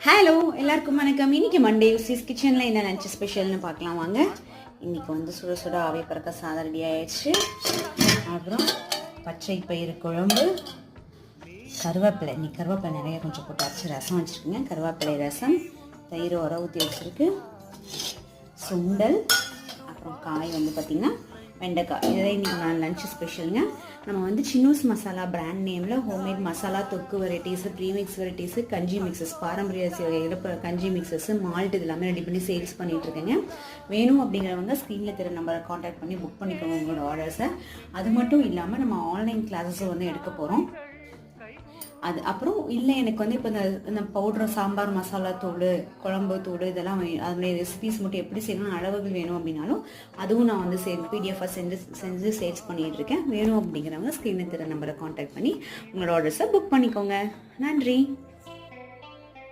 Hello எல்லாருக்கும் வணக்கம். இன்னைக்கு மண்டே யூசிஸ் கிச்சனில் என்ன லஞ்ச் ஸ்பெஷல்னு பார்க்கலாம் வாங்க. இன்னைக்கு வந்து சுட சுட ஆவி பறக்க சாதம் ரெடி ஆயிடுச்சு. அப்புறம் பச்சை பயிறு குழம்பு, கருவேப்பிலை, இன்னைக்கு கருவேப்பிலை நிறைய கொஞ்சம் போட்டு அரைச்சி ரசம் வச்சுருக்குங்க. கருவேப்பிலை ரசம், தயிர் உர ஊற்றி வச்சுருக்கு, சுண்டல், அப்புறம் காய் வந்து பார்த்திங்கன்னா வெண்டைக்காய். இதை இன்றைக்கி நான் லஞ்ச் ஸ்பெஷலுங்க. நம்ம வந்து சின்னூஸ் மசாலா பிராண்ட் நேமில் ஹோம்மேட் மசாலா தொக்கு வெரைட்டிஸு, ப்ரீமிக்ஸ் வெரைட்டிஸு, கஞ்சி மிக்சஸ், பாரம்பரிய கஞ்சி மிக்சஸ்ஸு, மால்ட் இது எல்லாமே ரெடி பண்ணி சேல்ஸ் பண்ணிகிட்ருக்கேங்க. வேணும் அப்படிங்கிறவங்க ஸ்க்ரீனில் தெரிய நம்பரை காண்டாக்ட் பண்ணி புக் பண்ணிக்கோங்க உங்களோட ஆர்டர்ஸை. அது மட்டும் இல்லாமல் நம்ம ஆன்லைன் கிளாஸஸும் வந்து எடுக்க போகிறோம். அது அப்புறம் இல்லை எனக்கு வந்து இப்போ இந்த பவுடர், சாம்பார் மசாலா தூள், குழம்பு தூள் இதெல்லாம் அதனுடைய ரெசிபிஸ் மட்டும் எப்படி செய்யணும், அளவுகள் வேணும் அப்படின்னாலும் அதுவும் நான் வந்து பிடிஎஃபாக செஞ்சு சேல்ஸ் பண்ணிகிட்டு இருக்கேன். வேணும் அப்படிங்கிறவங்க ஸ்க்ரீனில் தெரிய நம்பரை காண்டாக்ட் பண்ணி உங்களோட ஆர்டர்ஸை புக் பண்ணிக்கோங்க. நன்றி.